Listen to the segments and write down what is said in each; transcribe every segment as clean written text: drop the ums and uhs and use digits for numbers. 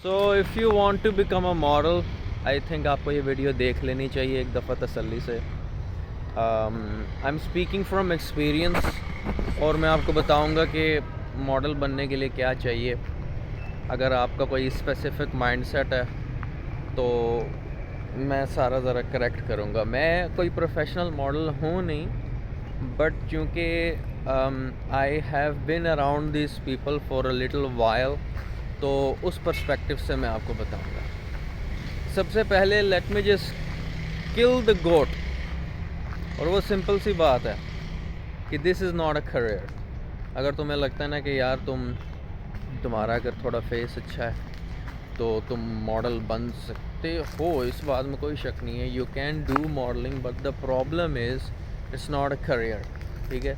So if you want to become a model, I think आपको ये video देख लेनी चाहिए एक दफ़ा तसल्ली से। I am speaking from experience, और मैं आपको बताऊंगा कि मॉडल बनने के लिए क्या चाहिए। अगर आपका कोई स्पेसिफिक माइंडसेट है तो मैं सारा ज़रा करेक्ट करूँगा। मैं कोई प्रोफेशनल मॉडल हूँ नहीं, बट चूँकि I have been around this people for a little while, तो उस पर्सपेक्टिव से मैं आपको बताऊँगा। सबसे पहले let me just kill the goat, और वो सिंपल सी बात है कि this is not a career. अगर तुम्हें लगता है ना कि यार तुम्हारा अगर थोड़ा फेस अच्छा है तो तुम मॉडल बन सकते हो, इस बात में कोई शक नहीं है। You can do modelling, but the problem is it's not a career. ठीक है,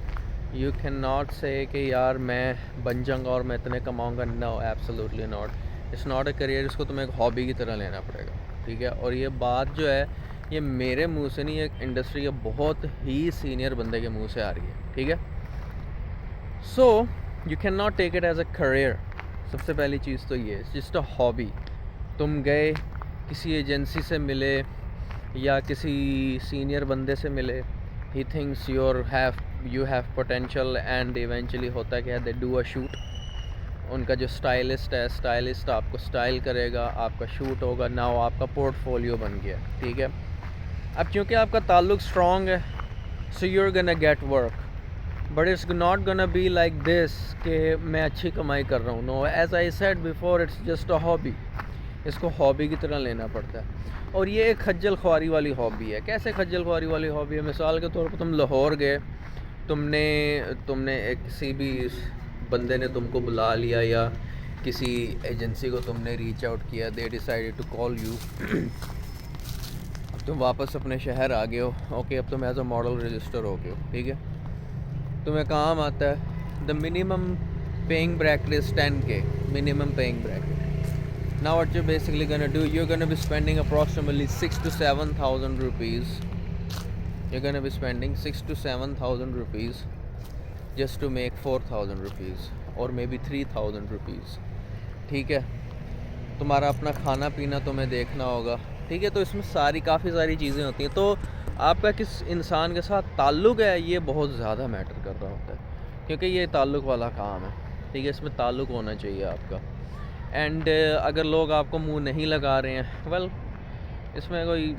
यू कैन नॉट से कि यार मैं बन जाऊँगा और मैं इतने कमाऊँगा। No, absolutely not. It's not a career. इसको तुम्हें एक हॉबी की तरह लेना पड़ेगा। ठीक है, और ये बात जो है ये मेरे मुंह से नहीं, एक इंडस्ट्री के बहुत ही सीनियर बंदे के मुंह से आ रही है। ठीक है, so you can not take it as a career. सबसे पहली चीज़ तो ये, जस्ट अ हॉबी। तुम गए किसी एजेंसी से मिले या किसी सीनियर बंदे से मिले, he thinks you have potential, and eventually होता है क्या, दे डू अ शूट। उनका जो स्टाइलिस्ट है, स्टाइलिस्ट आपको स्टाइल करेगा, आपका शूट होगा, नाउ आपका पोर्टफोलियो बन गया। ठीक है, अब क्योंकि आपका ताल्लुक स्ट्रॉन्ग है, so you are gonna get work, but it's not gonna be like this कि मैं अच्छी कमाई कर रहा हूँ। No, as I said before, it's just a hobby. इसको हॉबी की तरह लेना पड़ता है, और ये एक खज्जल ख्वारी वाली हॉबी है। कैसे खज्जल ख्वारी वाली हॉबी है? मिसाल के तौर पर तुम लाहौर गए, तुमने तुमने एक किसी भी बंदे ने तुमको बुला लिया, या किसी एजेंसी को तुमने रीच आउट किया, they decided to call you. तुम वापस अपने शहर आ गए हो। ओके, अब तुम एज अ मॉडल रजिस्टर हो गए हो। ठीक है, तुम्हें काम आता है, the minimum paying bracket is 10K, minimum paying bracket. Now what you're basically gonna do, you're gonna be spending approximately 6 to 7,000 rupees. You're gonna be spending 6 to 7,000 rupees just to make 4,000 rupees or maybe 3,000 rupees. ठीक है, तुम्हारा अपना खाना पीना तुम्हें देखना होगा। ठीक है, तो इसमें काफ़ी सारी चीज़ें होती हैं। तो आपका किस इंसान के साथ ताल्लुक़ है, ये बहुत ज़्यादा मैटर कर रहा होता है, क्योंकि ये ताल्लुक़ वाला काम है। ठीक है, इसमें ताल्लुक़ होना चाहिए आपका। एंड अगर लोग आपको मुंह नहीं लगा रहे हैं, वेल, इसमें कोई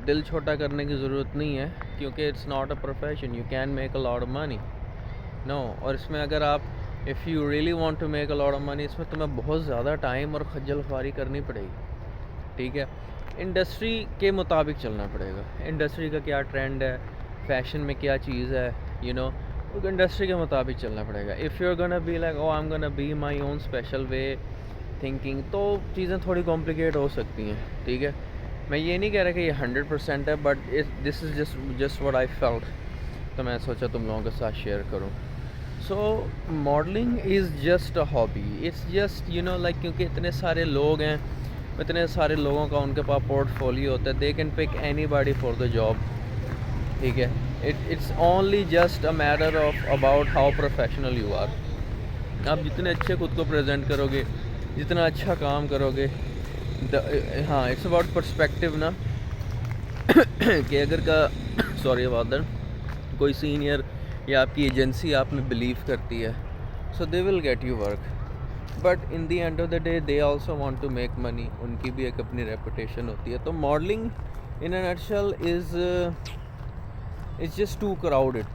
दिल छोटा करने की ज़रूरत नहीं है, क्योंकि it's not a profession. You can make a lot of money. No, और इसमें अगर आप if you really want to make a lot of money, इसमें तुम्हें बहुत ज़्यादा टाइम और खज्जल ख्वारी करनी पड़ेगी। ठीक है, इंडस्ट्री के मुताबिक चलना पड़ेगा। इंडस्ट्री का क्या ट्रेंड है, फैशन में क्या चीज़ है, यू नो, उस इंडस्ट्री के मुताबिक चलना पड़ेगा। If you are gonna be like, oh I am gonna be my own special way thinking, तो चीज़ें थोड़ी कॉम्प्लिकेट हो सकती हैं। ठीक है, मैं ये नहीं कह रहा कि ये 100% है, but this is just what I felt, तो मैं सोचा तुम लोगों के साथ शेयर करूं। So modelling is just a hobby. It's just like, क्योंकि इतने सारे लोग हैं, इतने सारे लोगों का उनके पास पोर्टफोलियो होता है, they can pick anybody for the job. ठीक है, it's only just a matter of about how professional you are. आप जितने अच्छे खुद को प्रेजेंट करोगे, जितना अच्छा काम करोगे, हाँ, इट्स अबाउट पर्सपेक्टिव ना। कि अगर का सॉरी अबाउट दैट, कोई सीनियर या आपकी एजेंसी आप में बिलीव करती है, so they will get you work, but in the end of the day they also want to make money. उनकी भी एक अपनी रेपुटेशन होती है। तो modelling in a nutshell is just too crowded.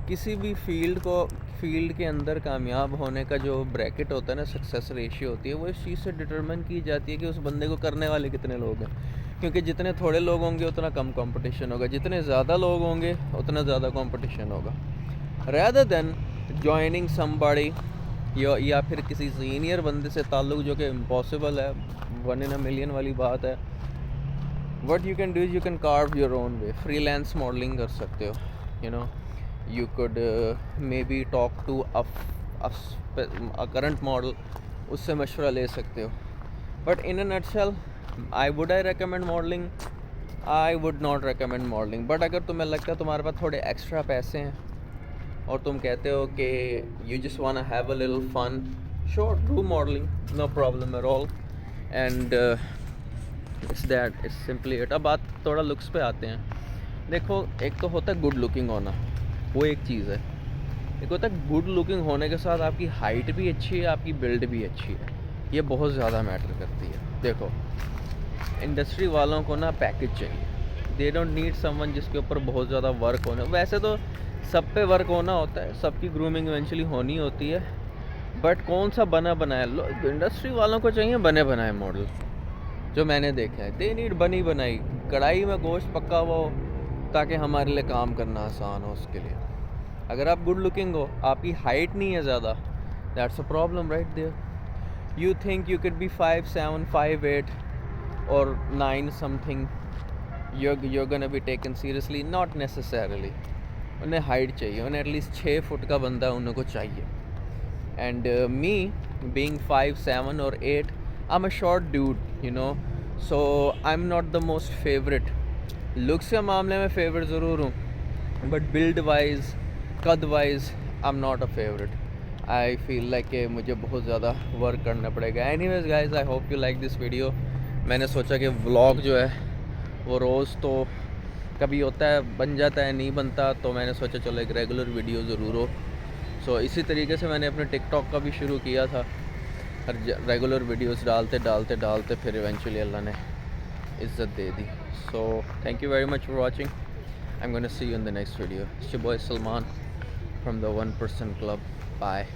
किसी भी फील्ड के अंदर कामयाब होने का जो ब्रैकेट होता है ना, सक्सेस रेशियो होती है, वो इस चीज़ से डिटरमिन की जाती है कि उस बंदे को करने वाले कितने लोग हैं। क्योंकि जितने थोड़े लोग होंगे उतना कम कंपटीशन होगा, जितने ज़्यादा लोग होंगे उतना ज़्यादा कंपटीशन होगा। रैदर देन जॉइनिंग समबॉडी, या फिर किसी सीनियर बंदे से ताल्लुक़, जो कि इम्पॉसिबल है, 1 in a million वाली बात है। What you can do is you can curve your own way. Freelance modelling कर सकते हो। You could maybe talk to a current model, उससे मशवरा ले सकते हो। But in a nutshell, I recommend modeling? I would not recommend modeling. But अगर तुम्हें लगता है तुम्हारे पास थोड़े एक्स्ट्रा पैसे हैं और तुम कहते हो कि you just wanna have a little fun, sure, do modeling, no problem at all. And it's simply it. अब बात थोड़ा लुक्स पे आते हैं. देखो, एक तो होता है गुड लुकिंग होना, वो एक चीज़ है. एक होता है गुड लुकिंग होने के साथ आपकी हाइट भी अच्छी है, आपकी बिल्ड भी अच्छी है. ये बहुत ज़्यादा मैटर करती है. देखो, इंडस्ट्री वालों को ना पैकेज चाहिए. दे डोंट नीड समवन जिसके ऊपर बहुत ज़्यादा वर्क होना. वैसे तो सब पे वर्क होना होता है, सबकी ग्रूमिंग इवेंचुअली होनी होती है, बट कौन सा बना बनाया. लोग इंडस्ट्री वालों को चाहिए बने बनाए मॉडल. जो मैंने देखा है, दे नीड बनी बनाई, कढ़ाई में गोश्त पका हुआ हो, ताकि हमारे लिए काम करना आसान हो. उसके लिए अगर आप गुड लुकिंग हो, आपकी हाइट नहीं है ज़्यादा, that's a problem right there. You think you can be 5'7", 5'8" or 9 something, you're gonna be taken seriously. Not necessarily. उन्हें हाइट चाहिए, उन्हें एटलीस्ट 6 फुट का बंदा उनको चाहिए. And me being 5'7" or 8, I'm a short dude, you know, so I'm not the most favorite. Looks के मामले में फेवरेट ज़रूर हूँ, बट बिल्ड वाइज, कद wise, I'm not a favorite. I feel like कि मुझे बहुत ज़्यादा वर्क करना पड़ेगा. Anyways guys, I hope you like this video. मैंने सोचा कि व्लॉग जो है वो रोज़ तो कभी होता है, बन जाता है, नहीं बनता, तो मैंने सोचा चलो एक रेगुलर वीडियो ज़रूर हो. सो इसी तरीके से मैंने अपने टिकटॉक का भी शुरू किया था. रेगुलर वीडियोस डालते फिर इवेंचुअली अल्लाह ने इज़्ज़त दे दी. So thank you very much for watching. I am gonna see you in the next video. It's your boy Salman from the 1% club. Bye.